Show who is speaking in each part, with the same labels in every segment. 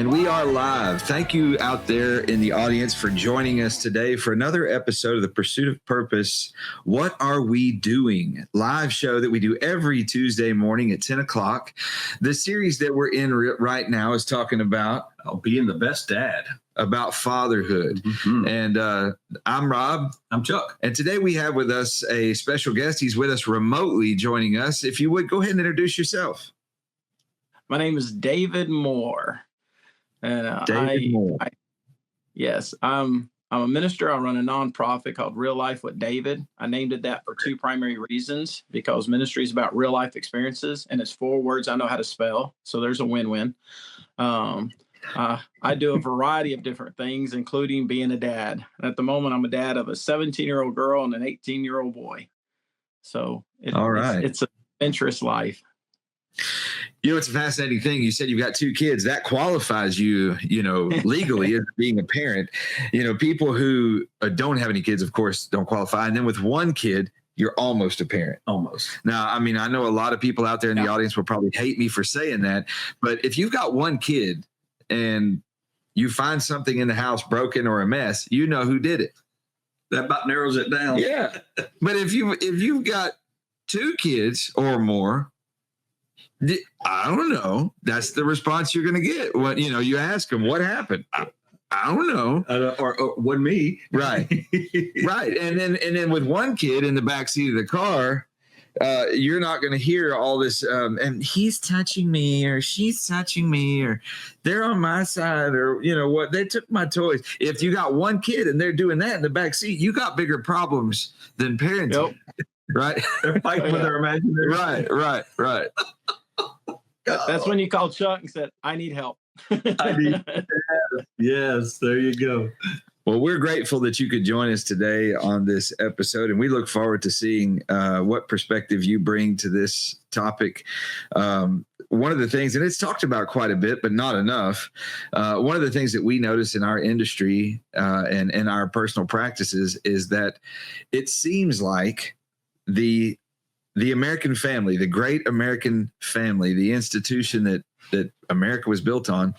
Speaker 1: And we are live. Thank you out there in the audience for joining us today for another episode of The Pursuit of Purpose. What Are We Doing? Live show that we do every Tuesday morning at 10 o'clock. The series that we're in right now is talking about
Speaker 2: being the best dad.
Speaker 1: About fatherhood.
Speaker 2: Mm-hmm.
Speaker 1: And I'm Rob.
Speaker 2: I'm Chuck.
Speaker 1: And today we have with us a special guest. He's with us remotely joining us. If you would, go ahead and introduce yourself.
Speaker 3: My name is David Moore. And
Speaker 1: David Moore.
Speaker 3: Yes, I'm a minister. I run a nonprofit called Real Life with David. I named it that for two primary reasons, because ministry is about real life experiences, and it's 4 words I know how to spell. So there's a win-win. I do a variety of different things, including being a dad. And at the moment, I'm a dad of a 17-year-old girl and an 18-year-old boy. So it's an adventurous life.
Speaker 1: You know, it's a fascinating thing. You said you've got 2 kids. That qualifies you, legally as being a parent. People who don't have any kids, of course, don't qualify. And then with 1 kid, you're almost a parent.
Speaker 2: Almost.
Speaker 1: Now, I mean, I know a lot of people out there in the audience will probably hate me for saying that. But if you've got 1 kid and you find something in the house broken or a mess, you know who did it.
Speaker 2: That about narrows it down.
Speaker 1: Yeah. But if you've got 2 kids or more, I don't know. That's the response you're going to get. When you ask them what happened. I don't know.
Speaker 2: Or wasn't me.
Speaker 1: Right. Right. And then with 1 kid in the back seat of the car, you're not going to hear all this. And he's touching me, or she's touching me, or they're on my side, or what? They took my toys. If you got 1 kid and they're doing that in the back seat, you got bigger problems than parenting. Yep. Right.
Speaker 2: They're fighting with their imagination.
Speaker 1: Right.
Speaker 3: That's when you called Chuck and said, I need help.
Speaker 2: I need Yes, there you go.
Speaker 1: Well, we're grateful that you could join us today on this episode, and we look forward to seeing what perspective you bring to this topic. One of the things, and it's talked about quite a bit, but not enough, one of the things that we notice in our industry and in our personal practices is that it seems like the American family, the great American family, the institution that America was built on,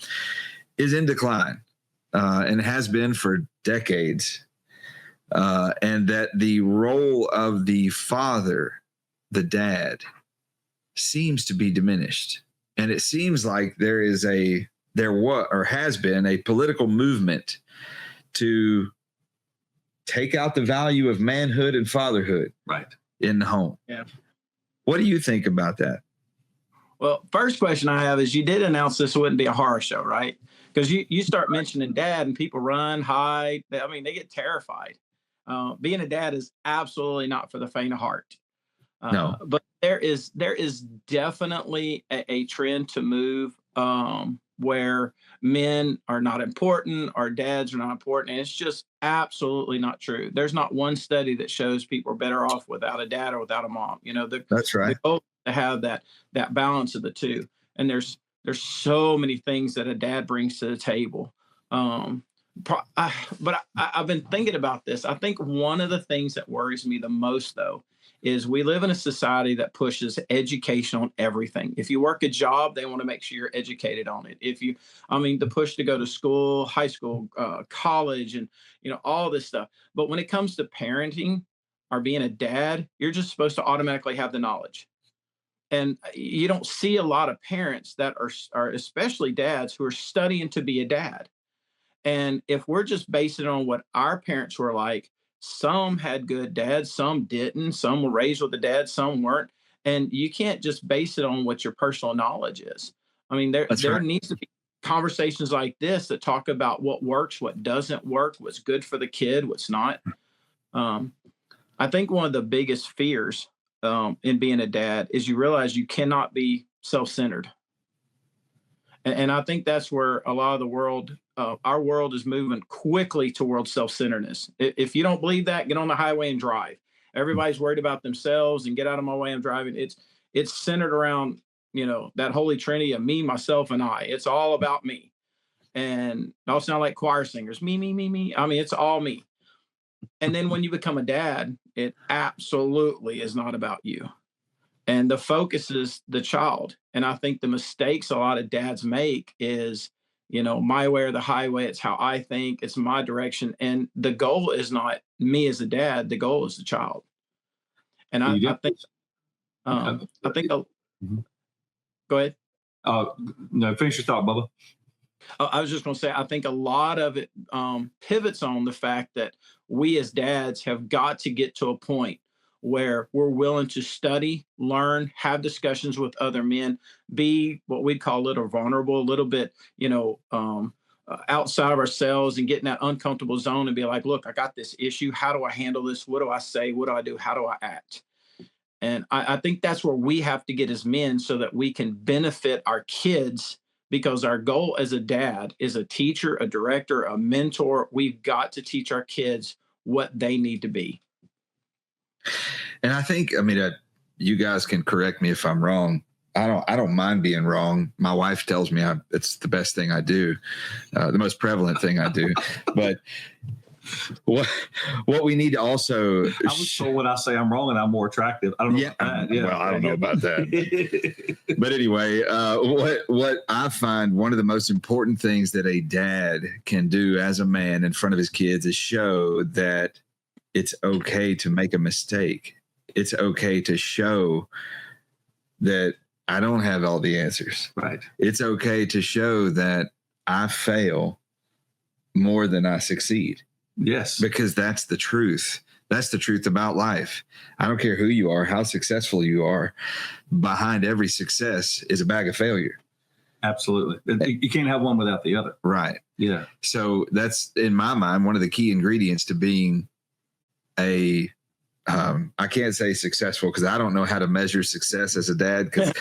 Speaker 1: is in decline and has been for decades. And that the role of the father, the dad, seems to be diminished. And it seems like there has been a political movement to take out the value of manhood and fatherhood in the home.
Speaker 3: Yeah.
Speaker 1: What do you think about that?
Speaker 3: Well, first question I have is, you did announce this wouldn't be a horror show, right? Because you start mentioning dad and people run, hide. They get terrified. Being a dad is absolutely not for the faint of heart.
Speaker 1: No.
Speaker 3: But there is definitely a trend to move where men are not important, or dads are not important. And it's just absolutely not true. There's not one study that shows people are better off without a dad or without a mom.
Speaker 1: That's right.
Speaker 3: The goal is to have that balance of the two. And there's so many things that a dad brings to the table. But I've been thinking about this. I think one of the things that worries me the most, though, is we live in a society that pushes education on everything. If you work a job, they want to make sure you're educated on it. The push to go to school, high school, college, and all this stuff. But when it comes to parenting or being a dad, you're just supposed to automatically have the knowledge. And you don't see a lot of parents that are especially dads, who are studying to be a dad. And if we're just basing it on what our parents were like, some had good dads, some didn't, some were raised with a dad, some weren't. And you can't just base it on what your personal knowledge is. I mean, there needs to be conversations like this that talk about what works, what doesn't work, what's good for the kid, what's not. I think one of the biggest fears in being a dad is you realize you cannot be self-centered. And I think that's where a lot of the world, our world, is moving quickly towards self-centeredness. If you don't believe that, get on the highway and drive. Everybody's worried about themselves, and get out of my way, I'm driving. It's centered around, that holy trinity of me, myself, and I. It's all about me. And it all sound like choir singers. Me, me, me, me. I mean, it's all me. And then when you become a dad, it absolutely is not about you. And the focus is the child. And I think the mistakes a lot of dads make is, my way or the highway. It's how I think. It's my direction. And the goal is not me as a dad. The goal is the child. And I think, I think,
Speaker 2: Mhm.
Speaker 3: go ahead.
Speaker 2: No, finish your thought, Bubba.
Speaker 3: I was just going to say, I think a lot of it pivots on the fact that we as dads have got to get to a point where we're willing to study, learn, have discussions with other men, be what we'd call a little vulnerable, a little bit, outside of ourselves and get in that uncomfortable zone and be like, look, I got this issue. How do I handle this? What do I say? What do I do? How do I act? And I think that's where we have to get as men so that we can benefit our kids, because our goal as a dad is a teacher, a director, a mentor. We've got to teach our kids what they need to be.
Speaker 1: And I think, you guys can correct me if I'm wrong. I don't mind being wrong. My wife tells me it's the best thing I do, the most prevalent thing I do. But what we need to also,
Speaker 2: I was told when I say I'm wrong and I'm more attractive. I don't know about that. Yeah.
Speaker 1: Well, I don't know about that. But anyway, what I find one of the most important things that a dad can do as a man in front of his kids is show that it's okay to make a mistake. It's okay to show that I don't have all the answers.
Speaker 2: Right.
Speaker 1: It's okay to show that I fail more than I succeed.
Speaker 2: Yes.
Speaker 1: Because that's the truth. That's the truth about life. I don't care who you are, how successful you are. Behind every success is a bag of failure.
Speaker 2: Absolutely. You can't have one without the other.
Speaker 1: Right.
Speaker 2: Yeah.
Speaker 1: So that's, in my mind, one of the key ingredients to being I can't say successful because I don't know how to measure success as a dad, because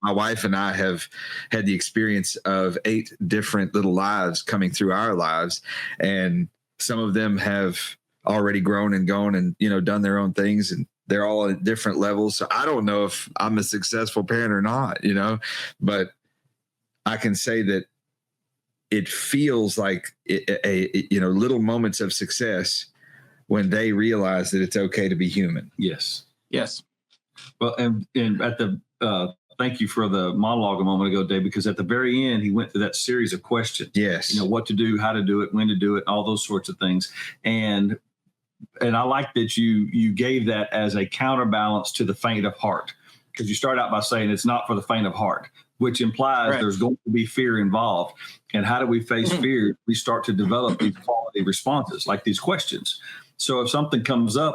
Speaker 1: my wife and I have had the experience of 8 different little lives coming through our lives, and some of them have already grown and gone and done their own things, and they're all at different levels. So I don't know if I'm a successful parent or not, but I can say that it feels like little moments of success when they realize that it's okay to be human.
Speaker 2: Yes.
Speaker 3: Yes.
Speaker 2: Well, and at the thank you for the monologue a moment ago, Dave, because at the very end, he went through that series of questions.
Speaker 1: Yes.
Speaker 2: What to do, how to do it, when to do it, all those sorts of things. And I like that you gave that as a counterbalance to the faint of heart, because you start out by saying it's not for the faint of heart, which implies there's going to be fear involved. And how do we face fear? We start to develop these quality responses, like these questions. So if something comes up,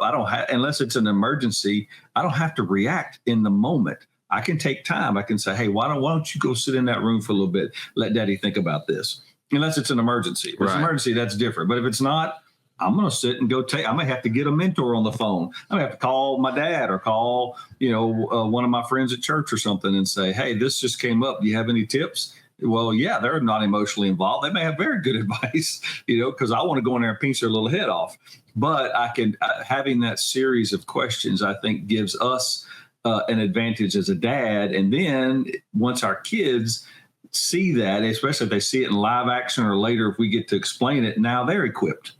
Speaker 2: unless it's an emergency, I don't have to react in the moment. I can take time. I can say, hey, why don't you go sit in that room for a little bit? Let daddy think about this. Unless it's an emergency. If it's an emergency, that's different. But if it's not, I'm going to sit and I may have to get a mentor on the phone. I may have to call my dad or call, one of my friends at church or something and say, hey, this just came up. Do you have any tips? Well, yeah, they're not emotionally involved. They may have very good advice, because I want to go in there and pinch their little head off. But I can, having that series of questions, I think gives us an advantage as a dad. And then once our kids see that, especially if they see it in live action or later, if we get to explain it, now they're equipped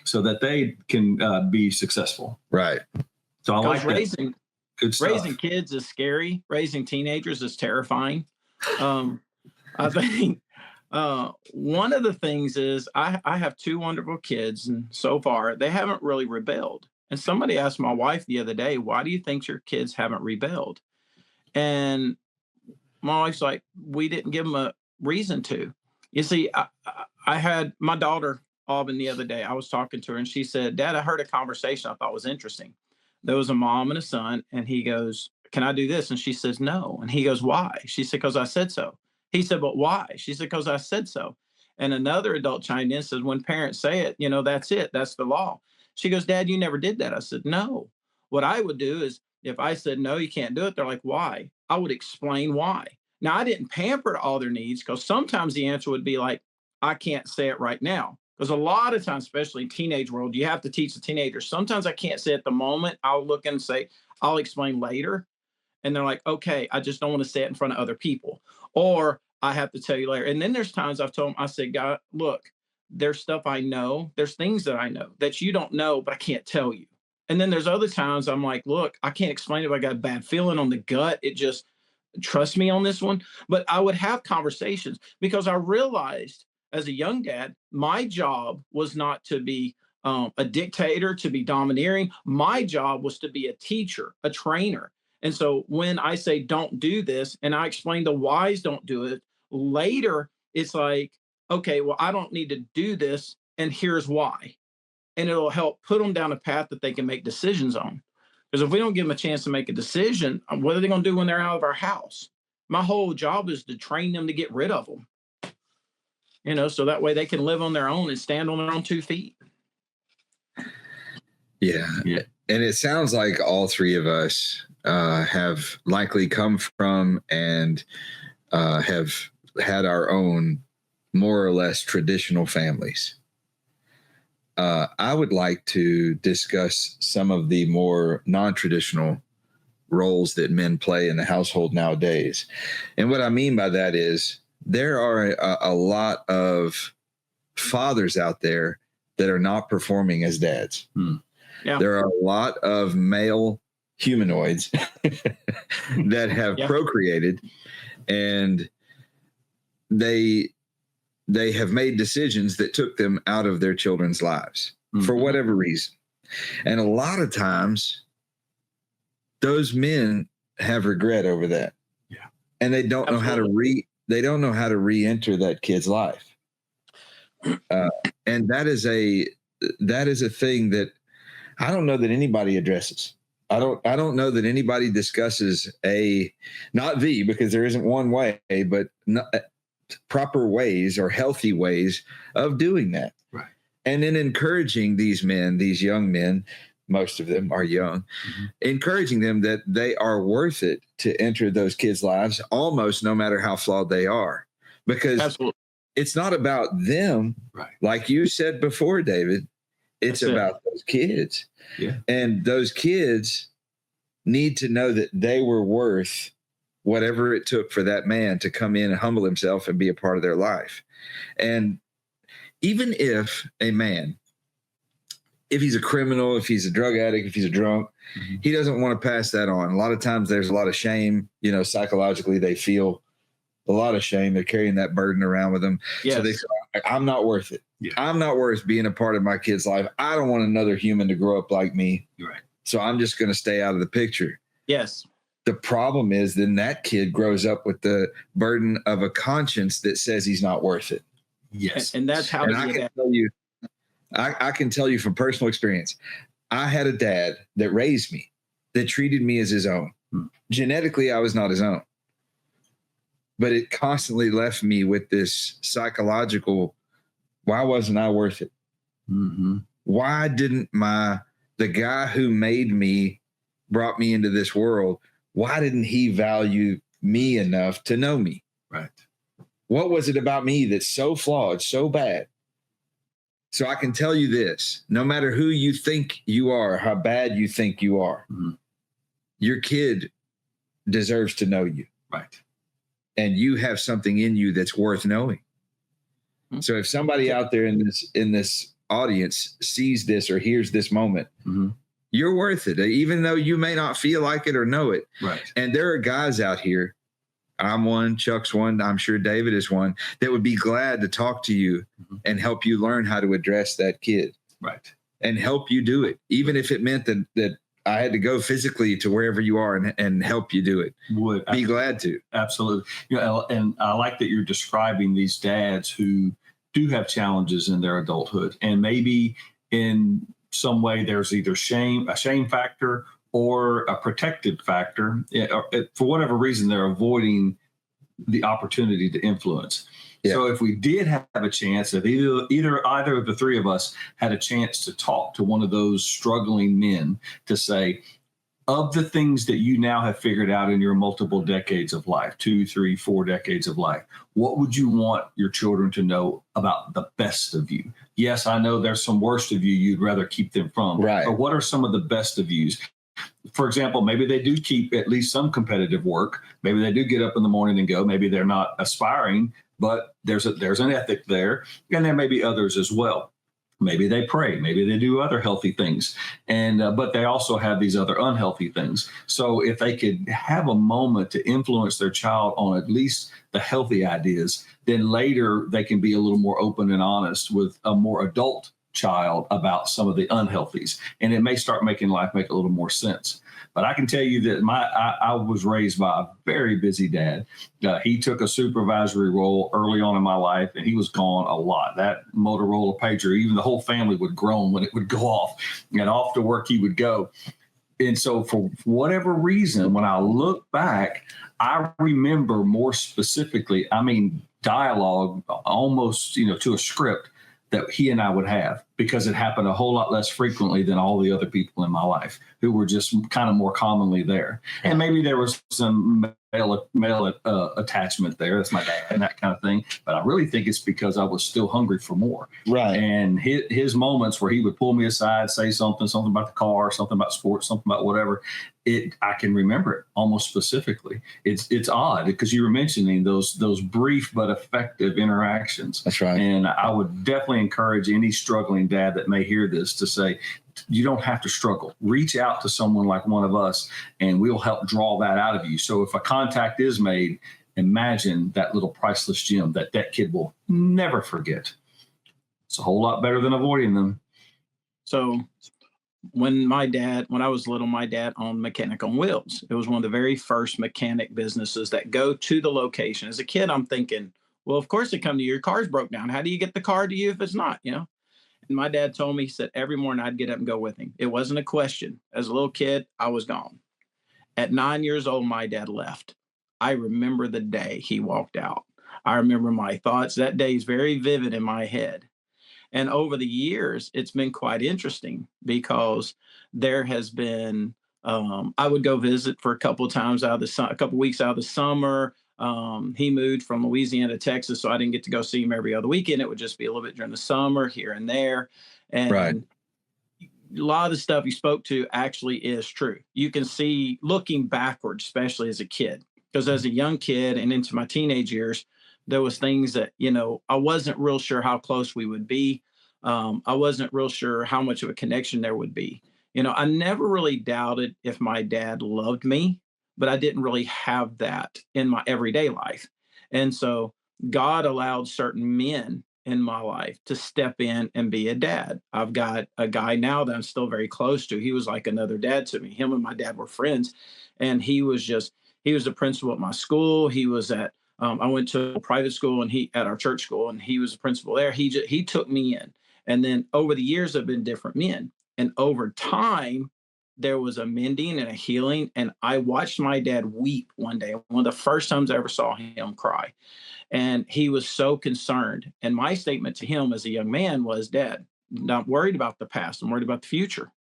Speaker 2: so that they can be successful.
Speaker 1: Right.
Speaker 2: So I like
Speaker 3: raising,
Speaker 2: good stuff.
Speaker 3: Raising kids is scary. Raising teenagers is terrifying. I think one of the things is I have 2 wonderful kids, and so far they haven't really rebelled. And somebody asked my wife the other day, why do you think your kids haven't rebelled? And my wife's like, we didn't give them a reason to. You see, I had my daughter, Auburn, the other day. I was talking to her and she said, Dad, I heard a conversation I thought was interesting. There was a mom and a son, and he goes, can I do this? And she says, no. And he goes, why? She said, because I said so. He said, but why? She said, because I said so. And another adult chimed in and says, when parents say it, that's it. That's the law. She goes, Dad, you never did that. I said, no. What I would do is if I said, no, you can't do it, they're like, why? I would explain why. Now, I didn't pamper all their needs, because sometimes the answer would be like, I can't say it right now. Because a lot of times, especially in teenage world, you have to teach the teenagers. Sometimes I can't say it at the moment. I'll look and say, I'll explain later. And they're like, okay, I just don't want to say it in front of other people. Or I have to tell you later. And then there's times I've told them, I said, God, look, there's stuff I know. There's things that I know that you don't know, but I can't tell you. And then there's other times I'm like, look, I can't explain it. I got a bad feeling on the gut. trust me on this one, but I would have conversations because I realized as a young dad, my job was not to be a dictator, to be domineering. My job was to be a teacher, a trainer. And so when I say don't do this and I explain the whys don't do it, later it's like, okay, well, I don't need to do this. And here's why. And it'll help put them down a path that they can make decisions on. Because if we don't give them a chance to make a decision, what are they going to do when they're out of our house? My whole job is to train them to get rid of them, so that way they can live on their own and stand on their own 2 feet.
Speaker 1: Yeah. And it sounds like all three of us have likely come from and have had our own more or less traditional families. I would like to discuss some of the more non-traditional roles that men play in the household nowadays. And what I mean by that is there are a lot of fathers out there that are not performing as dads.
Speaker 3: Yeah.
Speaker 1: There are a lot of male humanoids that have procreated, and they have made decisions that took them out of their children's lives for whatever reason. And a lot of times those men have regret over that.
Speaker 2: Yeah.
Speaker 1: And they don't know how to re-enter that kid's life. And that is a thing that I don't know that anybody addresses. I don't know that anybody discusses because there isn't one way, but proper ways or healthy ways of doing that.
Speaker 2: Right.
Speaker 1: And then encouraging these men, these young men, most of them are young, encouraging them that they are worth it to enter those kids' lives almost no matter how flawed they are. Because it's not about them.
Speaker 2: Right.
Speaker 1: Like you said before, David, it's about those kids.
Speaker 2: Yeah.
Speaker 1: And those kids need to know that they were worth whatever it took for that man to come in and humble himself and be a part of their life. And even if a man, if he's a criminal, if he's a drug addict, if he's a drunk, he doesn't want to pass that on. A lot of times there's a lot of shame, psychologically they feel a lot of shame. They're carrying that burden around with them.
Speaker 3: Yes.
Speaker 1: So they say, I'm not worth it.
Speaker 2: Yeah.
Speaker 1: I'm not worth being a part of my kid's life. I don't want another human to grow up like me.
Speaker 2: Right.
Speaker 1: So I'm just going to stay out of the picture.
Speaker 3: Yes.
Speaker 1: The problem is then that kid grows up with the burden of a conscience that says he's not worth it.
Speaker 2: Yes.
Speaker 3: And that's how
Speaker 1: I can tell you from personal experience. I had a dad that raised me, that treated me as his own. Genetically, I was not his own. But it constantly left me with this psychological, why wasn't I worth it? Why didn't the guy who made me, brought me into this world, why didn't he value me enough to know me?
Speaker 2: Right.
Speaker 1: What was it about me that's so flawed, so bad? So I can tell you this, no matter who you think you are, how bad you think you are, your kid deserves to know you.
Speaker 2: Right.
Speaker 1: And you have something in you that's worth knowing. So if somebody out there in this audience sees this or hears this moment, you're worth it, even though you may not feel like it or know it.
Speaker 2: Right.
Speaker 1: And there are guys out here, I'm one, Chuck's one, I'm sure David is one, that would be glad to talk to you and help you learn how to address that kid.
Speaker 2: Right.
Speaker 1: And help you do it, even if it meant that I had to go physically to wherever you are and help you do it.
Speaker 2: Would
Speaker 1: be glad to.
Speaker 2: Absolutely. And I like that you're describing these dads who do have challenges in their adulthood, and maybe in some way there's either a shame factor or a protective factor. For whatever reason, they're avoiding the opportunity to influence. Yeah. So if we did have a chance, if either of the three of us had a chance to talk to one of those struggling men to say, of the things that you now have figured out in your multiple decades of life, 2, 3, 4 decades of life, what would you want your children to know about the best of you? Yes, I know there's some worst of you you'd rather keep them from.
Speaker 1: Right.
Speaker 2: But what are some of the best of yous? For example, maybe they do keep at least some competitive work. Maybe they do get up in the morning and go. Maybe they're not aspiring, but there's an ethic there. And there may be others as well. Maybe they pray, maybe they do other healthy things, and but they also have these other unhealthy things. So if they could have a moment to influence their child on at least the healthy ideas, then later they can be a little more open and honest with a more adult child about some of the unhealthies, and it may start making life make a little more sense. But I can tell you that I was raised by a very busy dad. He took a supervisory role early on in my life, and he was gone a lot. That Motorola pager, even the whole family would groan when it would go off, and off to work he would go. And so for whatever reason, when I look back, I remember more specifically, I mean, dialogue almost, to a script that he and I would have, because it happened a whole lot less frequently than all the other people in my life who were just kind of more commonly there. And maybe there was some male attachment there. That's my dad and that kind of thing. But I really think it's because I was still hungry for more.
Speaker 1: Right.
Speaker 2: And his moments where he would pull me aside, say something about the car, something about sports, something about whatever, I can remember it almost specifically. It's odd because you were mentioning those brief but effective interactions.
Speaker 1: That's right.
Speaker 2: And I would definitely encourage any struggling dad that may hear this to say, you don't have to struggle. Reach out to someone like one of us, and we'll help draw that out of you. So if a contact is made, imagine that little priceless gem that kid will never forget. It's a whole lot better than avoiding them.
Speaker 3: So when I was little, my dad owned Mechanic on Wheels. It was one of the very first mechanic businesses that go to the location. As a kid, I'm thinking, well, of course they come to you. Your car's broke down. How do you get the car to you if it's not, And my dad told me, he said, every morning I'd get up and go with him. It wasn't a question. As a little kid, I was gone. At 9 years old, my dad left. I remember the day he walked out. I remember my thoughts. That day is very vivid in my head. And over the years, it's been quite interesting because there has been, I would go visit for a couple of times a couple of weeks out of the summer. He moved from Louisiana to Texas, so I didn't get to go see him every other weekend. It would just be a little bit during the summer here and there. And
Speaker 1: Right.
Speaker 3: a lot of the stuff you spoke to actually is true. You can see looking backwards, especially as a kid, because as a young kid and into my teenage years, there was things that, I wasn't real sure how close we would be. I wasn't real sure how much of a connection there would be. I never really doubted if my dad loved me, but I didn't really have that in my everyday life. And so God allowed certain men in my life to step in and be a dad. I've got a guy now that I'm still very close to. He was like another dad to me. Him and my dad were friends. And he was the principal at my school. He was at, I went to a private school and at our church school, and he was the principal there. He took me in. And then over the years, there have been different men. And over time, there was a mending and a healing. And I watched my dad weep one day, one of the first times I ever saw him cry. And he was so concerned. And my statement to him as a young man was, Dad, I'm not worried about the past. I'm worried about the future.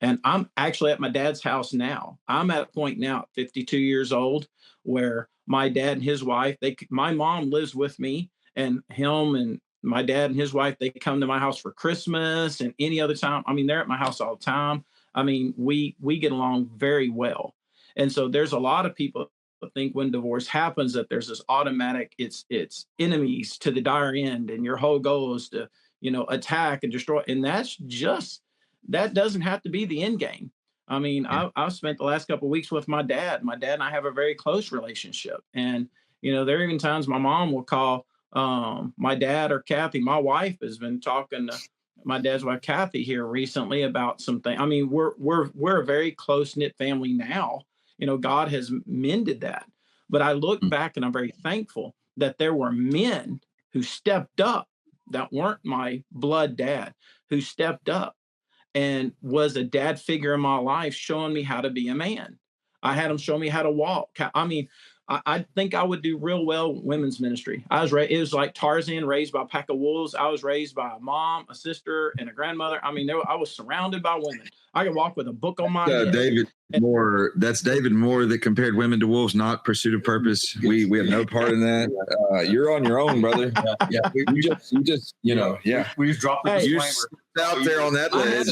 Speaker 3: And I'm actually at my dad's house now. I'm at a point now, 52 years old, where my dad and his wife, my mom lives with me, and him and my dad and his wife, they come to my house for Christmas and any other time. I mean, they're at my house all the time. I mean, we get along very well. And so there's a lot of people that think when divorce happens that there's this automatic, it's enemies to the dire end, and your whole goal is to, attack and destroy. And that doesn't have to be the end game. I mean, yeah. I've spent the last couple of weeks with my dad. My dad and I have a very close relationship. And, there are even times my mom will call my dad or Kathy. My wife has been talking to my dad's wife, Kathy, here recently about something. I mean, we're a very close-knit family now. God has mended that. But I look back and I'm very thankful that there were men who stepped up that weren't my blood dad, who stepped up and was a dad figure in my life, showing me how to be a man. I had him show me how to walk. I mean, I think I would do real well with women's ministry. It was like Tarzan, raised by a pack of wolves. I was raised by a mom, a sister, and a grandmother. I mean, I was surrounded by women. I could walk with a book on my head.
Speaker 1: That's David Moore that compared women to wolves, not Pursuit of Purpose. We have no part in that. You're on your own, brother. Yeah. We just yeah.
Speaker 2: We just dropped the disclaimer
Speaker 1: out there on that ledge.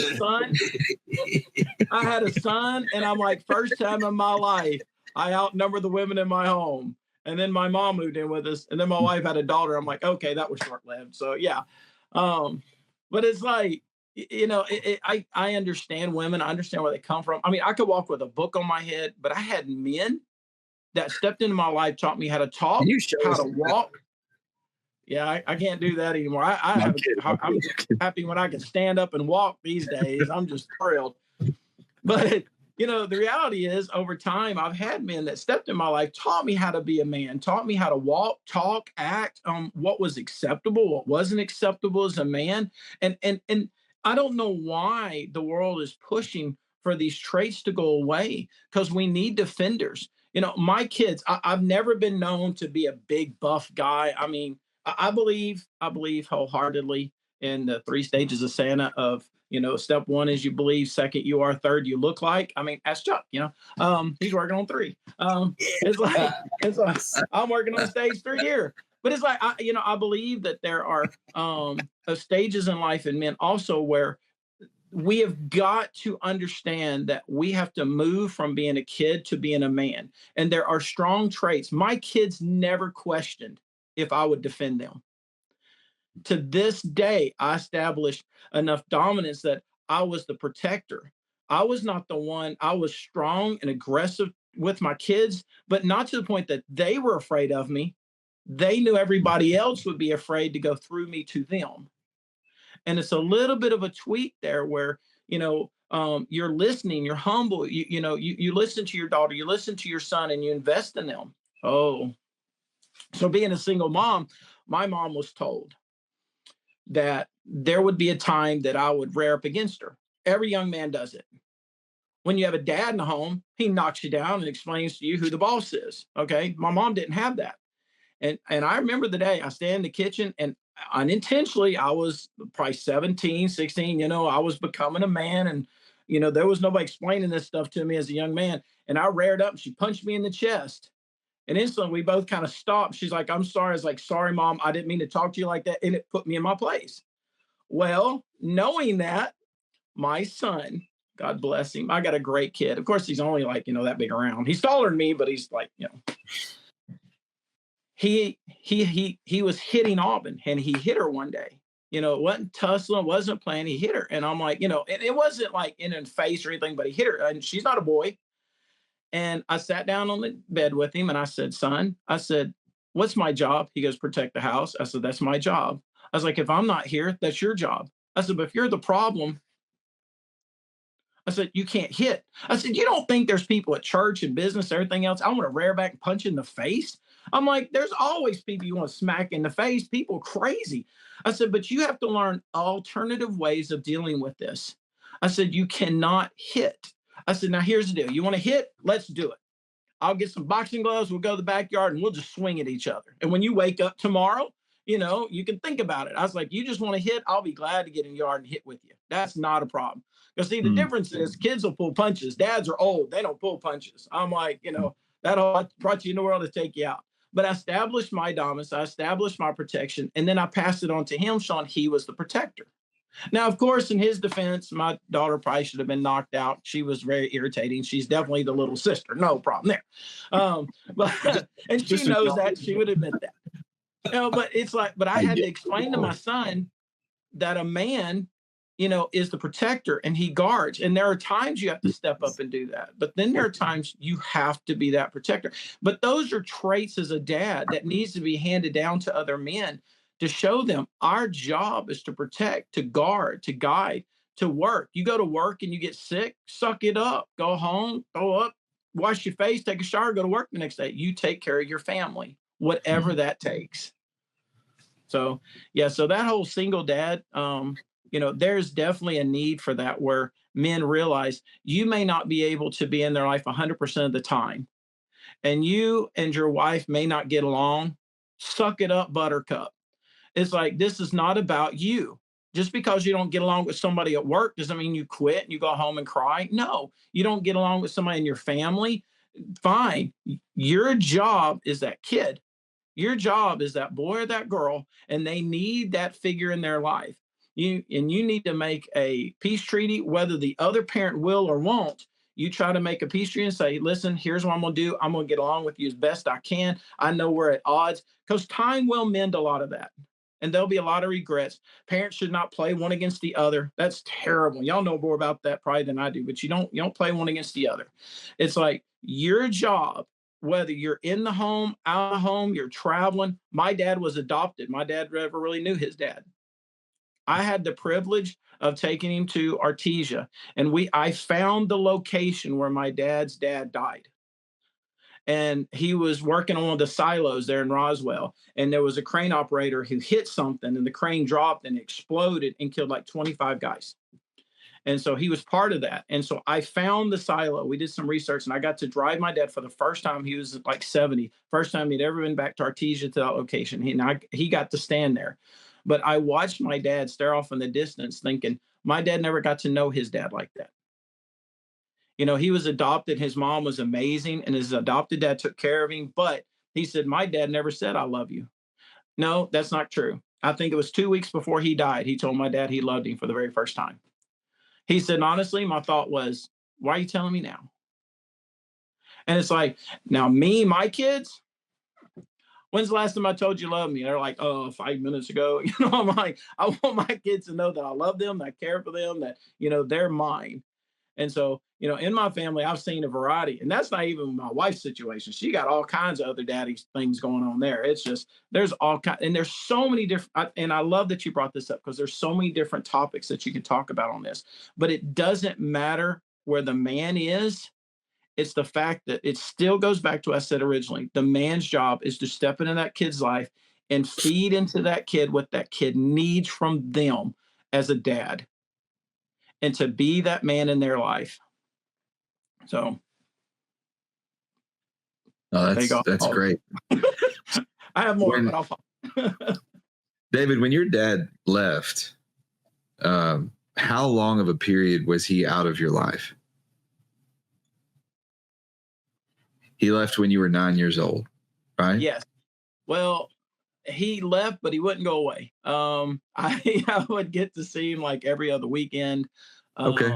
Speaker 3: I had a son, and I'm like, first time in my life, I outnumber the women in my home. And then my mom moved in with us, and then my wife had a daughter. I'm like, okay, that was short-lived. So yeah. But it's like, I understand women. I understand where they come from. I mean, I could walk with a book on my head, but I had men that stepped into my life, taught me how to
Speaker 1: Can
Speaker 3: talk,
Speaker 1: you show
Speaker 3: how
Speaker 1: us?
Speaker 3: to walk. Yeah, I can't do that anymore.
Speaker 1: No, I'm kidding.
Speaker 3: I'm just happy when I can stand up and walk these days. I'm just thrilled. But the reality is, over time, I've had men that stepped in my life, taught me how to be a man, taught me how to walk, talk, act, what was acceptable, what wasn't acceptable as a man. And I don't know why the world is pushing for these traits to go away, because we need defenders. My kids, I've never been known to be a big buff guy. I mean, I believe wholeheartedly in the three stages of Santa of, step one is you believe, second you are, third you look like. I mean, ask Chuck, he's working on three. It's like I'm working on stage three here. But it's like, I believe that there are stages in life in men also where we have got to understand that we have to move from being a kid to being a man. And there are strong traits. My kids never questioned if I would defend them. To this day, I established enough dominance that I was the protector. I was not the one. I was strong and aggressive with my kids, but not to the point that they were afraid of me. They knew everybody else would be afraid to go through me to them. And it's a little bit of a tweak there where, you're listening, you're humble, you listen to your daughter, you listen to your son, and you invest in them. Oh, so being a single mom, my mom was told that there would be a time that I would rear up against her. Every young man does it. When you have a dad in the home, he knocks you down and explains to you who the boss is. Okay. My mom didn't have that. And I remember the day I stand in the kitchen, and unintentionally, I was probably 17, 16, I was becoming a man, and, there was nobody explaining this stuff to me as a young man. And I reared up and she punched me in the chest. And instantly we both kind of stopped. She's like, I'm sorry. I was like, sorry, mom. I didn't mean to talk to you like that. And it put me in my place. Well, knowing that, my son, God bless him, I got a great kid. Of course, he's only like, that big around. He's taller than me, but he's like, he was hitting Auburn, and he hit her one day. It wasn't tussling, wasn't playing. He hit her. And I'm like, and it wasn't like in her face or anything, but he hit her. And she's not a boy. And I sat down on the bed with him and I said, son, I said, what's my job? He goes, protect the house. I said, that's my job. I was like, if I'm not here, that's your job. I said, but if you're the problem, I said, you can't hit. I said, you don't think there's people at church and business, everything else, I want to rear back and punch in the face? I'm like, there's always people you want to smack in the face, people crazy. I said, but you have to learn alternative ways of dealing with this. I said, you cannot hit. I said, now here's the deal. You want to hit? Let's do it. I'll get some boxing gloves. We'll go to the backyard and we'll just swing at each other. And when you wake up tomorrow, you can think about it. I was like, you just want to hit? I'll be glad to get in the yard and hit with you. That's not a problem. Because see, the difference is kids will pull punches. Dads are old. They don't pull punches. I'm like, that brought you in the world to take you out. But I established my dominance. I established my protection. And then I passed it on to him, Sean. He was the protector. Now, of course, in his defense, my daughter probably should have been knocked out. She was very irritating. She's definitely the little sister. No problem there. But and she knows that. She would admit that. But it's like, but I had to explain to my son that a man, is the protector and he guards. And there are times you have to step up and do that. But then there are times you have to be that protector. But those are traits as a dad that needs to be handed down to other men, to show them our job is to protect, to guard, to guide, to work. You go to work and you get sick, suck it up, go home, throw up, wash your face, take a shower, go to work the next day. You take care of your family, whatever that takes. So, yeah, so that whole single dad, there's definitely a need for that, where men realize you may not be able to be in their life 100% of the time. And you and your wife may not get along. Suck it up, buttercup. It's like, this is not about you. Just because you don't get along with somebody at work doesn't mean you quit and you go home and cry. No, you don't get along with somebody in your family. Fine. Your job is that kid. Your job is that boy or that girl, and they need that figure in their life. You need to make a peace treaty, whether the other parent will or won't. You try to make a peace treaty and say, listen, here's what I'm going to do. I'm going to get along with you as best I can. I know we're at odds, because time will mend a lot of that. and there'll be a lot of regrets. Parents should not play one against the other. That's terrible. Y'all know more about that probably than I do, but you don't play one against the other. It's like your job, whether you're in the home, out of the home, you're traveling. My dad was adopted. My dad never really knew his dad. I had the privilege of taking him to Artesia, and I found the location where my dad's dad died. And he was working on one of the silos there in Roswell. And there was a crane operator who hit something, and the crane dropped and exploded and killed like 25 guys. And so he was part of that. And so I found the silo. We did some research, and I got to drive my dad for the first time. He was like 70, first time he'd ever been back to Artesia to that location. He got to stand there. But I watched my dad stare off in the distance, thinking, my dad never got to know his dad like that. He was adopted. His mom was amazing, and his adopted dad took care of him. But he said, my dad never said, I love you. No, that's not true. I think it was 2 weeks before he died, he told my dad he loved him for the very first time. He said, honestly, my thought was, why are you telling me now? And it's like, now my kids, when's the last time I told you love me? They're like, oh, 5 minutes ago. I'm like, I want my kids to know that I love them, that I care for them, that, they're mine. And so, in my family, I've seen a variety, and that's not even my wife's situation. She got all kinds of other daddy things going on there. It's just, there's all kinds, and there's so many different, and I love that you brought this up because there's so many different topics that you can talk about on this, but it doesn't matter where the man is. It's the fact that it still goes back to what I said originally. The man's job is to step into that kid's life and feed into that kid what that kid needs from them as a dad, and to be that man in their life. So,
Speaker 1: oh, that's great.
Speaker 3: I have more, but I'll.
Speaker 1: David, when your dad left, how long of a period was he out of your life? He left when you were 9 years old, right?
Speaker 3: Yes. Well, he left, but he wouldn't go away. I would get to see him like every other weekend.
Speaker 1: Okay.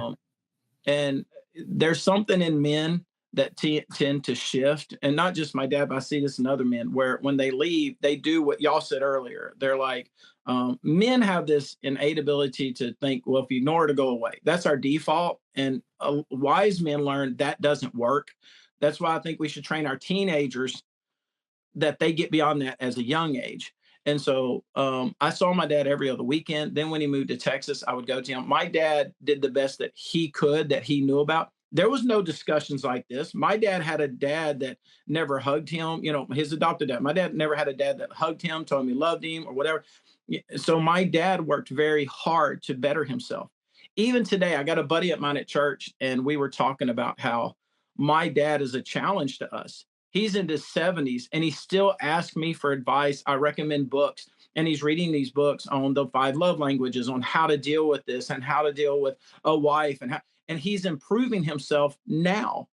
Speaker 3: And there's something in men that tend to shift, and not just my dad, but I see this in other men where when they leave, they do what y'all said earlier. They're like, men have this innate ability to think, well, if you ignore it, to go away. That's our default. And wise men learn that doesn't work. That's why I think we should train our teenagers that they get beyond that as a young age. And so I saw my dad every other weekend. Then when he moved to Texas, I would go to him. My dad did the best that he could, that he knew about. There was no discussions like this. My dad had a dad that never hugged him, his adopted dad. My dad never had a dad that hugged him, told him he loved him or whatever. So my dad worked very hard to better himself. Even today, I got a buddy of mine at church, and we were talking about how my dad is a challenge to us. He's in his 70s, and he still asks me for advice. I recommend books, and he's reading these books on the 5 love languages, on how to deal with this and how to deal with a wife, and he's improving himself now.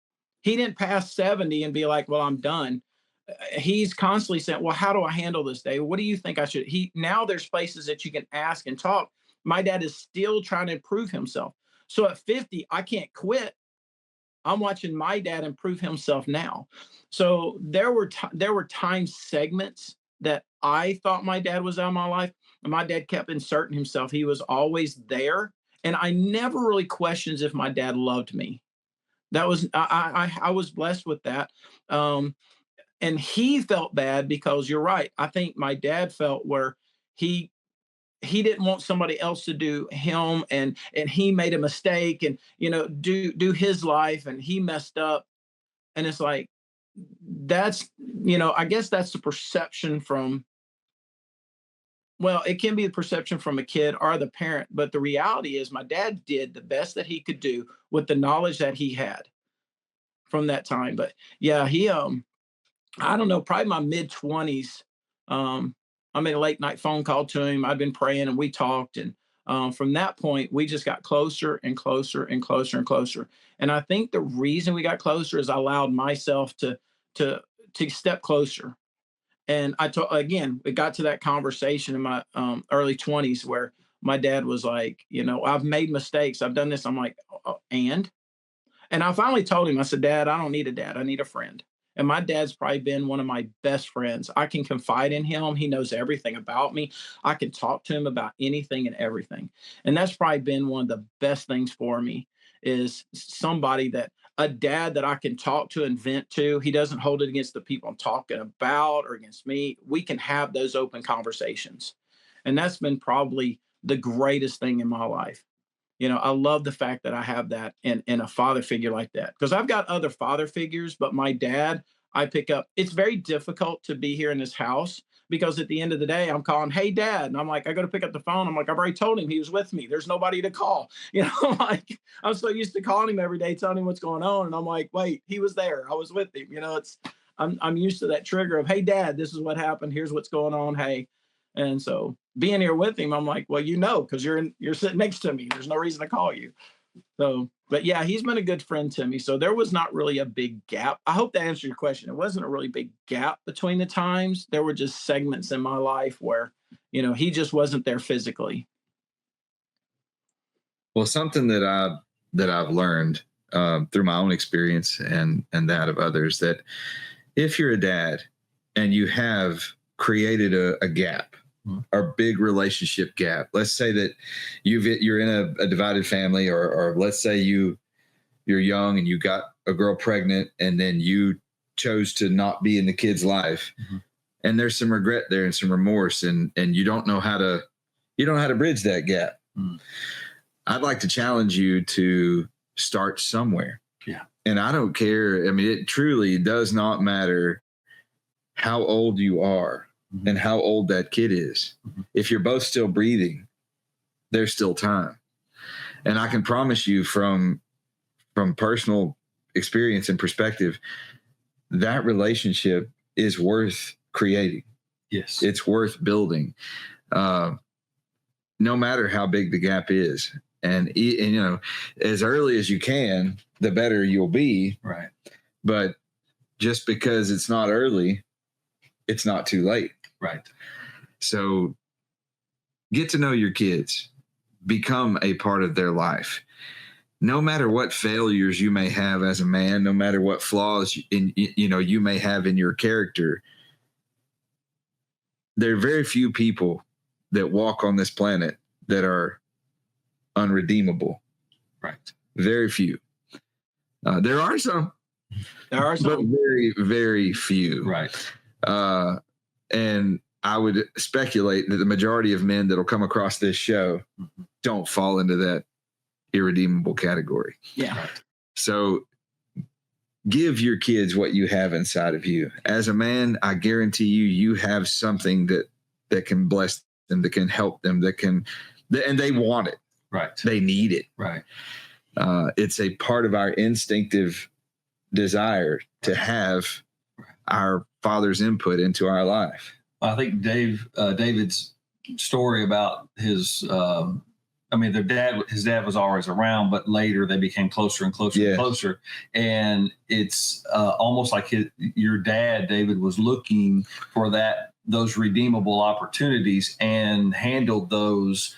Speaker 3: He didn't pass 70 and be like, well, I'm done. He's constantly saying, well, how do I handle this, Dave? What do you think I should? Now there's places that you can ask and talk. My dad is still trying to improve himself. So at 50, I can't quit. I'm watching my dad improve himself now. So there were time segments that I thought my dad was out of my life, and my dad kept inserting himself. He was always there, and I never really questioned if my dad loved me. That was I was blessed with that. And he felt bad because you're right. I think my dad felt where he didn't want somebody else to do him, and he made a mistake, and do his life, and he messed up. And it's like, that's, I guess that's the perception from, well, it can be the perception from a kid or the parent, but the reality is my dad did the best that he could do with the knowledge that he had from that time. But yeah, he I don't know, probably my mid-20s. I made a late night phone call to him. I'd been praying, and we talked. And from that point, we just got closer and closer and closer and closer. And I think the reason we got closer is I allowed myself to step closer. And again, it got to that conversation in my early 20s where my dad was like, I've made mistakes. I've done this. I'm like, and I finally told him, I said, Dad, I don't need a dad. I need a friend. And my dad's probably been one of my best friends. I can confide in him. He knows everything about me. I can talk to him about anything and everything. And that's probably been one of the best things for me, is somebody that, a dad that I can talk to and vent to. He doesn't hold it against the people I'm talking about or against me. We can have those open conversations. And that's been probably the greatest thing in my life. I love the fact that I have that in a father figure like that, because I've got other father figures, but my dad, I pick up. It's very difficult to be here in this house because at the end of the day, I'm calling, hey, dad. And I'm like, I go to pick up the phone. I'm like, I've already told him he was with me. There's nobody to call. Like, I'm so used to calling him every day, telling him what's going on. And I'm like, wait, he was there. I was with him. I'm used to that trigger of, hey, dad, this is what happened. Here's what's going on. Hey. And so being here with him, I'm like, well, because you're sitting next to me. There's no reason to call you. So, but yeah, he's been a good friend to me. So there was not really a big gap. I hope that answered your question. It wasn't a really big gap between the times. There were just segments in my life where, he just wasn't there physically.
Speaker 1: Well, something that I've learned through my own experience and that of others, that if you're a dad and you have created a gap, a big relationship gap. Let's say that you're in a divided family, or let's say you're young and you got a girl pregnant, and then you chose to not be in the kid's life, and there's some regret there and some remorse, and you don't know how to bridge that gap. I'd like to challenge you to start somewhere.
Speaker 2: Yeah.
Speaker 1: And I don't care. I mean, it truly does not matter how old you are and how old that kid is. If you're both still breathing, there's still time. And I can promise you from personal experience and perspective, that relationship is worth creating.
Speaker 2: Yes.
Speaker 1: It's worth building, no matter how big the gap is. And as early as you can, the better you'll be.
Speaker 2: Right.
Speaker 1: But just because it's not early, it's not too late.
Speaker 2: Right.
Speaker 1: So get to know your kids, become a part of their life. No matter what failures you may have as a man, no matter what flaws you may have in your character, there are very few people that walk on this planet that are unredeemable.
Speaker 2: Right.
Speaker 1: Very few. There are some. But very, very few.
Speaker 2: Right.
Speaker 1: And I would speculate that the majority of men that'll come across this show don't fall into that irredeemable category.
Speaker 3: Yeah.
Speaker 2: Right.
Speaker 1: So give your kids what you have inside of you. As a man, I guarantee you have something that can bless them, that can help them, and they want it.
Speaker 2: Right.
Speaker 1: They need it.
Speaker 2: Right.
Speaker 1: It's a part of our instinctive desire to have our father's input into our life.
Speaker 2: I think David's story about his dad was always around, but later they became closer and closer and closer. And it's almost like your dad, David, was looking for those redeemable opportunities and handled those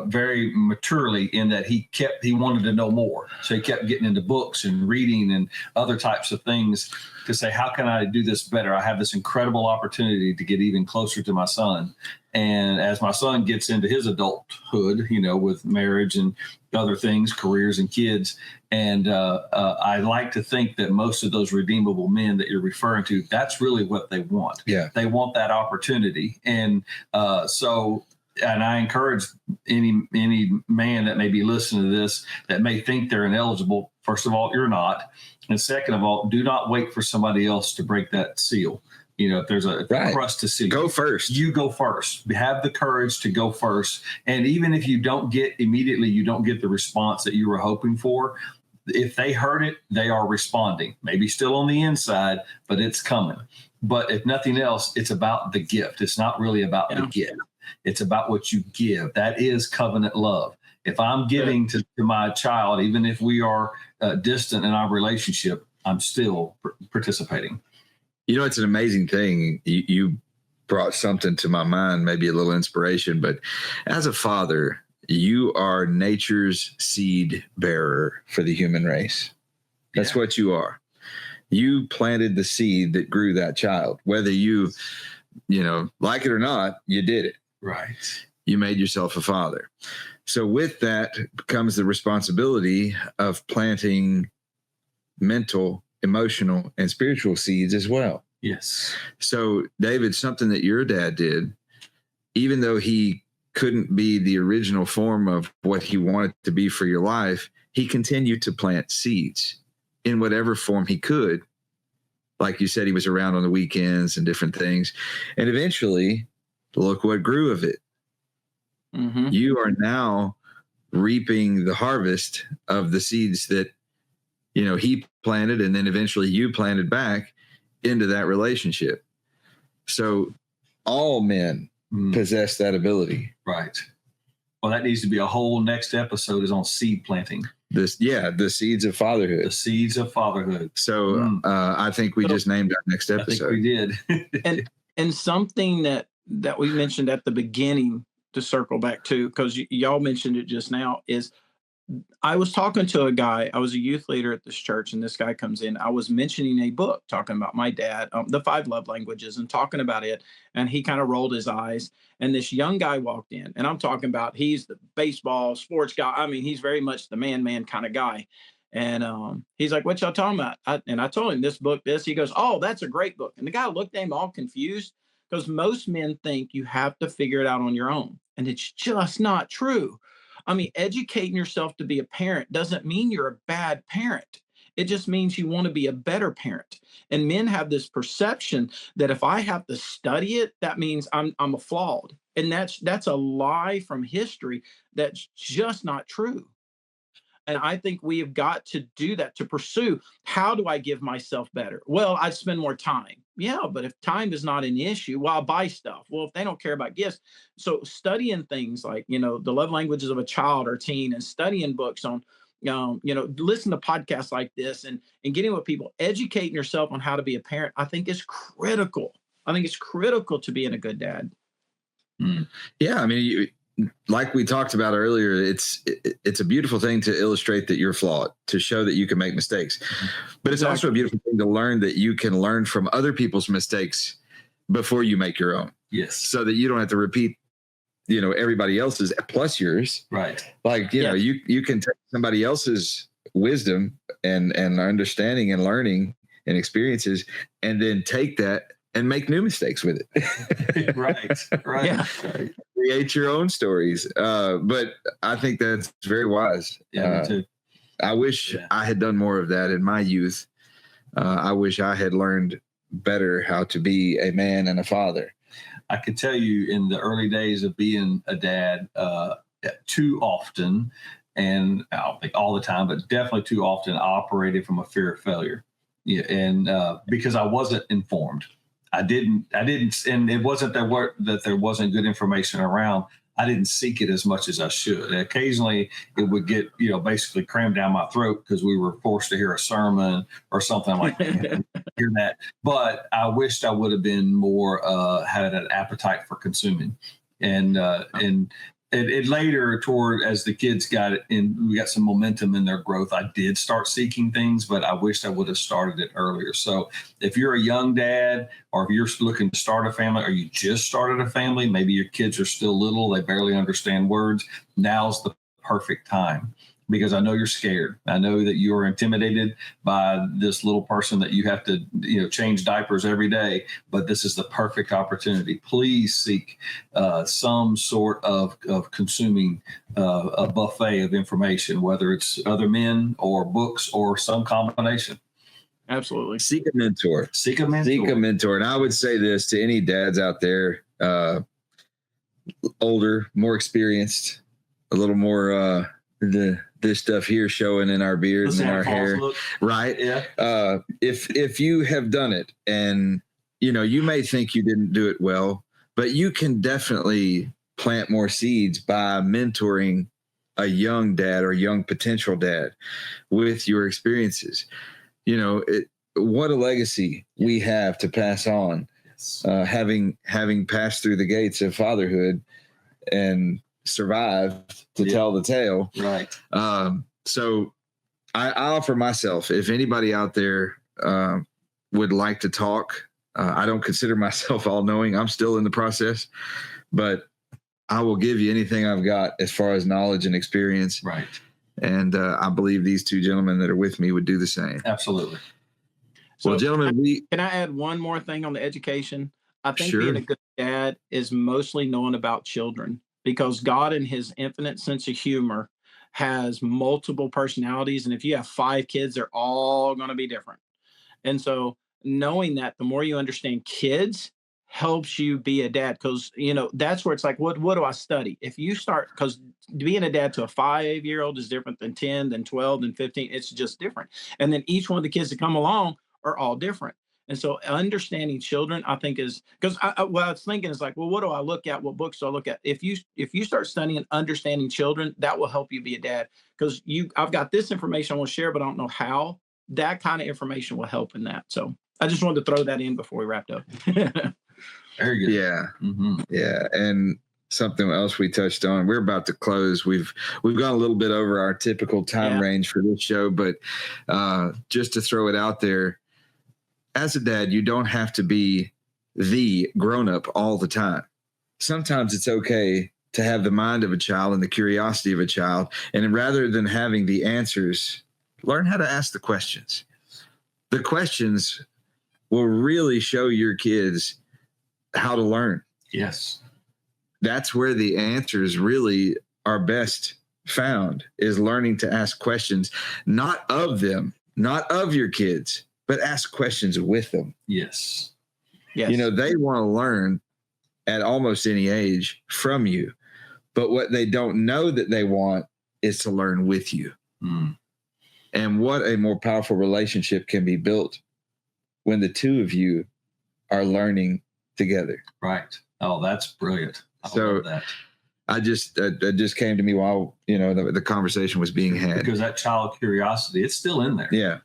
Speaker 2: very maturely, in that he wanted to know more. So he kept getting into books and reading and other types of things to say, how can I do this better? I have this incredible opportunity to get even closer to my son. And as my son gets into his adulthood, with marriage and other things, careers and kids, and I like to think that most of those redeemable men that you're referring to, that's really what they want.
Speaker 1: Yeah.
Speaker 2: They want that opportunity. And and I encourage any man that may be listening to this that may think they're ineligible. First of all, you're not. And second of all, do not wait for somebody else to break that seal. If there's a crust to see,
Speaker 1: go first. You
Speaker 2: go first. Have the courage to go first. And even if you don't get the response that you were hoping for, if they heard it, they are responding. Maybe still on the inside, but it's coming. But if nothing else, it's about the gift. It's not really about the gift. It's about what you give. That is covenant love. If I'm giving to my child, even if we are distant in our relationship, I'm still participating.
Speaker 1: It's an amazing thing. You brought something to my mind, maybe a little inspiration, but as a father, you are nature's seed bearer for the human race. That's what you are. You planted the seed that grew that child. Whether you like it or not, you did it.
Speaker 2: Right.
Speaker 1: You made yourself a father. So with that comes the responsibility of planting mental, emotional, and spiritual seeds as well.
Speaker 2: Yes.
Speaker 1: So, David, something that your dad did, even though he couldn't be the original form of what he wanted to be for your life, he continued to plant seeds in whatever form he could. Like you said, he was around on the weekends and different things. And eventually, look what grew of it.
Speaker 3: Mm-hmm.
Speaker 1: You are now reaping the harvest of the seeds that, he planted, and then eventually you planted back into that relationship. So all men possess that ability.
Speaker 2: Right. Well, that needs to be a whole next episode is on seed planting.
Speaker 1: The seeds of fatherhood.
Speaker 2: The seeds of fatherhood.
Speaker 1: So I think we just named our next episode.
Speaker 2: I think we
Speaker 3: did. and something that we mentioned at the beginning, to circle back to, because y'all mentioned it just now, is I was talking to a guy. I was a youth leader at this church, and this guy comes in. I was mentioning a book, talking about my dad, the 5 love languages, and talking about it. And he kind of rolled his eyes. And this young guy walked in, and I'm talking about, he's the baseball sports guy. I mean, he's very much the man kind of guy. And he's like, "What y'all talking about?" And I told him this book, this. He goes, "Oh, that's a great book." And the guy looked at him all confused, because most men think you have to figure it out on your own. And it's just not true. I mean, educating yourself to be a parent doesn't mean you're a bad parent. It just means you want to be a better parent. And men have this perception that if I have to study it, that means I'm a flawed. And that's a lie from history. That's just not true. And I think we have got to do that, to pursue, how do I give myself better? Well, I'd spend more time. Yeah, but if time is not an issue, well, I'll buy stuff. Well, if they don't care about gifts. So studying things like, the love languages of a child or teen, and studying books on, listen to podcasts like this, and getting with people, educating yourself on how to be a parent, I think is critical. I think it's critical to being a good dad.
Speaker 1: Yeah, I mean, like we talked about earlier, it's a beautiful thing to illustrate that you're flawed, to show that you can make mistakes. But it's also a beautiful thing to learn that you can learn from other people's mistakes before you make your own.
Speaker 2: Yes.
Speaker 1: So that you don't have to repeat, everybody else's plus yours.
Speaker 2: Right.
Speaker 1: Like, you can take somebody else's wisdom and understanding and learning and experiences, and then take that and make new mistakes with it.
Speaker 2: Right.
Speaker 3: Yeah.
Speaker 1: Create your own stories. But I think that's very wise.
Speaker 2: Yeah, me too.
Speaker 1: I wish I had done more of that in my youth. I wish I had learned better how to be a man and a father.
Speaker 2: I can tell you, in the early days of being a dad, too often, and I don't think all the time, but definitely too often, I operated from a fear of failure. Yeah, and because I wasn't informed. I didn't, and it wasn't that there wasn't good information around. I didn't seek it as much as I should. And occasionally it would get, basically crammed down my throat because we were forced to hear a sermon or something like that. Hear that. But I wished I would have been more, had an appetite for consuming. And it later, toward as the kids got it in, we got some momentum in their growth, I did start seeking things, but I wished I would have started it earlier. So if you're a young dad, or if you're looking to start a family, or you just started a family, maybe your kids are still little, they barely understand words, now's the perfect time. Because I know you're scared. I know that you're intimidated by this little person that you have to, change diapers every day. But this is the perfect opportunity. Please seek some sort of consuming a buffet of information, whether it's other men or books or some combination.
Speaker 3: Absolutely.
Speaker 1: Seek a mentor.
Speaker 2: Seek a mentor.
Speaker 1: Seek a mentor. And I would say this to any dads out there, older, more experienced, a little more this stuff here showing in our beards and our hair.
Speaker 2: Look.
Speaker 1: Right.
Speaker 2: Yeah.
Speaker 1: If you have done it, and you may think you didn't do it well, but you can definitely plant more seeds by mentoring a young dad or young potential dad with your experiences. What a legacy we have to pass on.
Speaker 2: Yes.
Speaker 1: Having passed through the gates of fatherhood and survived to tell the tale.
Speaker 2: Right.
Speaker 1: So I offer myself, if anybody out there would like to talk. I don't consider myself all knowing. I'm still in the process, but I will give you anything I've got as far as knowledge and experience.
Speaker 2: Right.
Speaker 1: And I believe these two gentlemen that are with me would do the same.
Speaker 2: Absolutely.
Speaker 1: So, well, gentlemen,
Speaker 3: can I add one more thing on the education? I think
Speaker 1: sure.
Speaker 3: being a good dad is mostly knowing about children, because God, in his infinite sense of humor, has multiple personalities. And if you have 5 kids, they're all going to be different. And so knowing that, the more you understand kids, helps you be a dad, because that's where it's like, what do I study? If you start, because being a dad to a 5-year-old is different than 10, than 12, than 15. It's just different. And then each one of the kids that come along are all different. And so understanding children, I think, is, because what I was thinking is like, well, what do I look at? What books do I look at? If you start studying understanding children, that will help you be a dad, because I've got this information I want to share, but I don't know how. That kind of information will help in that. So I just wanted to throw that in before we wrapped up.
Speaker 2: Very good.
Speaker 1: Yeah. Mm-hmm. Yeah. And something else we touched on, we're about to close. We've gone a little bit over our typical time range for this show, but just to throw it out there, as a dad, you don't have to be the grown-up all the time. Sometimes it's okay to have the mind of a child and the curiosity of a child. And rather than having the answers, learn how to ask the questions. The questions will really show your kids how to learn.
Speaker 2: Yes.
Speaker 1: That's where the answers really are best found, is learning to ask questions, not of them, not of your kids, but ask questions with them.
Speaker 2: Yes.
Speaker 3: Yes.
Speaker 1: They want to learn at almost any age from you, but what they don't know that they want is to learn with you.
Speaker 2: Mm.
Speaker 1: And what a more powerful relationship can be built when the two of you are learning together.
Speaker 2: Right. Oh, that's brilliant. I love that.
Speaker 1: It just came to me while, the conversation was being had.
Speaker 2: Because that child curiosity, it's still in there.
Speaker 1: Yeah.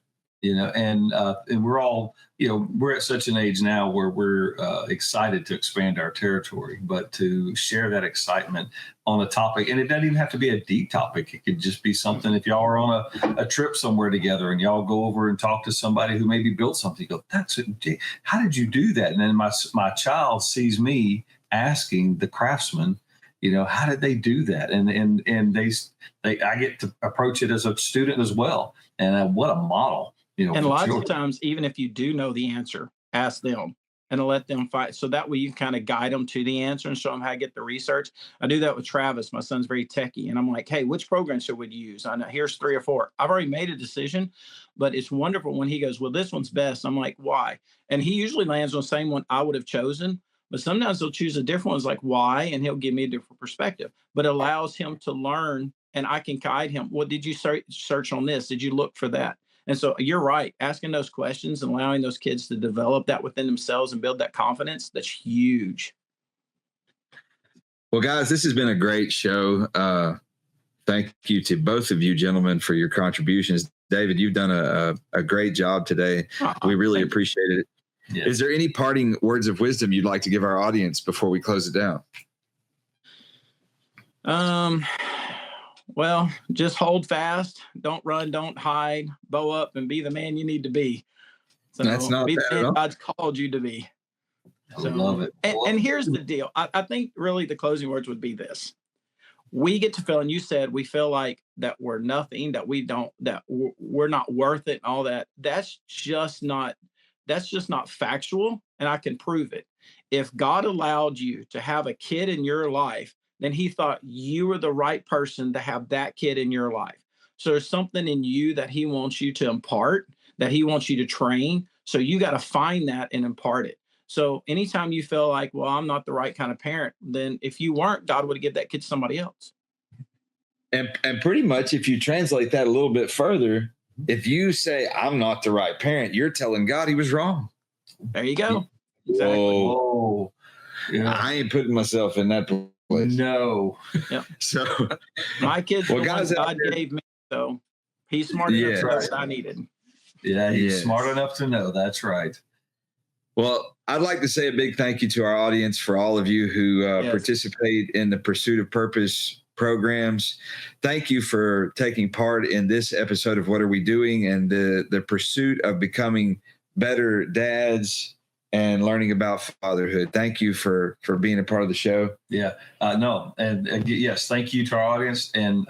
Speaker 2: And we're all, we're at such an age now where we're excited to expand our territory, but to share that excitement on a topic, and it doesn't even have to be a deep topic. It could just be something, if y'all are on a trip somewhere together and y'all go over and talk to somebody who maybe built something, you go, how did you do that? And then my child sees me asking the craftsman, how did they do that? And I get to approach it as a student as well. And what a model.
Speaker 3: And lots of times, even if you do know the answer, ask them and let them fight. So that way you kind of guide them to the answer and show them how to get the research. I do that with Travis. My son's very techie. And I'm like, hey, which program should we use? I know here's 3 or 4. I've already made a decision, but it's wonderful when he goes, well, this one's best. I'm like, why? And he usually lands on the same one I would have chosen. But sometimes he'll choose a different one. It's like, why? And he'll give me a different perspective, but it allows him to learn, and I can guide him. What did you search on this? Did you look for that? And so you're right. Asking those questions and allowing those kids to develop that within themselves and build that confidence, that's huge.
Speaker 1: Well, guys, this has been a great show. Thank you to both of you gentlemen for your contributions. David, you've done a great job today. We really appreciate it. Yeah. Is there any parting words of wisdom you'd like to give our audience before we close it down?
Speaker 3: Well, just hold fast. Don't run. Don't hide. Bow up and be the man you need to be. So
Speaker 1: that's not
Speaker 3: be
Speaker 1: bad
Speaker 3: the
Speaker 1: at
Speaker 3: man
Speaker 1: all.
Speaker 3: God's called you to be.
Speaker 2: So, I love it.
Speaker 3: And here's the deal. I think really the closing words would be this. We get to feel, and you said we feel like that we're nothing, that we're not worth it and all that. That's just not factual, and I can prove it. If God allowed you to have a kid in your life, then he thought you were the right person to have that kid in your life. So there's something in you that he wants you to impart, that he wants you to train. So you got to find that and impart it. So anytime you feel like, well, I'm not the right kind of parent, then if you weren't, God would have given that kid to somebody else.
Speaker 1: And pretty much if you translate that a little bit further, if you say, I'm not the right parent, you're telling God he was wrong.
Speaker 3: There you go. Exactly.
Speaker 1: Whoa. Yeah. I ain't putting myself in that place.
Speaker 2: No.
Speaker 3: Yep.
Speaker 1: So
Speaker 3: my kids,
Speaker 1: guys,
Speaker 3: God gave me, so he's smart enough to know what I needed.
Speaker 2: Yeah, he's smart enough to know. That's right.
Speaker 1: Well, I'd like to say a big thank you to our audience for all of you who participate in the Pursuit of Purpose programs. Thank you for taking part in this episode of What Are We Doing, and the pursuit of becoming better dads and learning about fatherhood. Thank you for being a part of the show.
Speaker 2: Yeah, no, and yes, thank you to our audience, and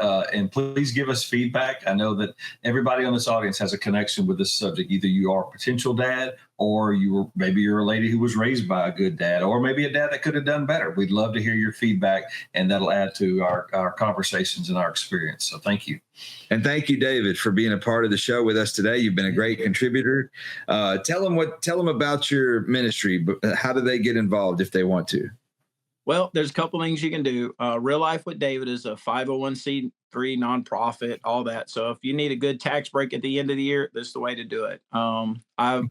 Speaker 2: please give us feedback. I know that everybody on this audience has a connection with this subject. Either you are a potential dad, or maybe you're a lady who was raised by a good dad, or maybe a dad that could have done better. We'd love to hear your feedback, and that'll add to our conversations and our experience. So thank you.
Speaker 1: And thank you, David, for being a part of the show with us today. You've been a great contributor. Tell them about your ministry. How do they get involved if they want to?
Speaker 3: Well, there's a couple things you can do. Real Life with David is a 501c3 nonprofit, all that. So if you need a good tax break at the end of the year, this is the way to do it. I've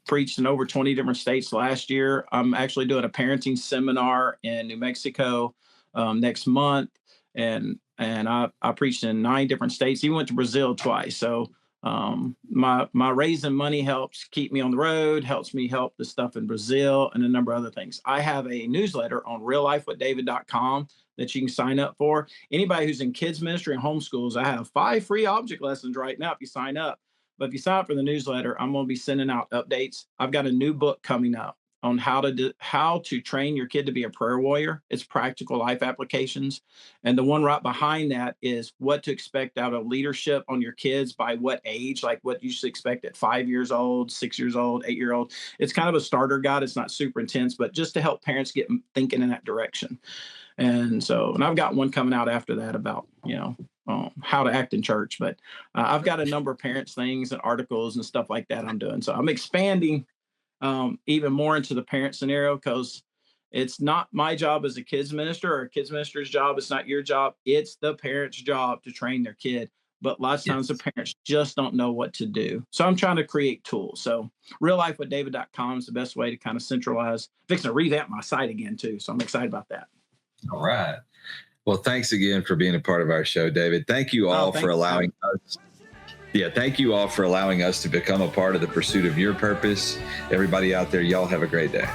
Speaker 3: preached in over 20 different states last year. I'm actually doing a parenting seminar in New Mexico next month. And I preached in 9 different states. Even went to Brazil twice. So my raising money helps keep me on the road, helps me help the stuff in Brazil, and a number of other things. I have a newsletter on reallifewithdavid.com that you can sign up for. Anybody who's in kids ministry and homeschools, I have 5 free object lessons right now if you sign up. But if you sign up for the newsletter, I'm going to be sending out updates. I've got a new book coming up on how to train your kid to be a prayer warrior. It's practical life applications. And the one right behind that is what to expect out of leadership on your kids by what age, like what you should expect at 5 years old, 6 years old, 8 year old. It's kind of a starter guide. It's not super intense, but just to help parents get thinking in that direction. And I've got one coming out after that about, how to act in church. But I've got a number of parents things and articles and stuff like that I'm doing. So I'm expanding even more into the parent scenario, because it's not my job as a kids minister or a kids minister's job. It's not your job. It's the parent's job to train their kid. But lots of times the parents just don't know what to do. So I'm trying to create tools. So reallifewithdavid.com is the best way to kind of centralize. Fixing to revamp my site again too. So I'm excited about that.
Speaker 2: All right.
Speaker 1: Well, thanks again for being a part of our show, David. Thank you all for allowing us. Yeah, thank you all for allowing us to become a part of the pursuit of your purpose. Everybody out there, y'all have a great day.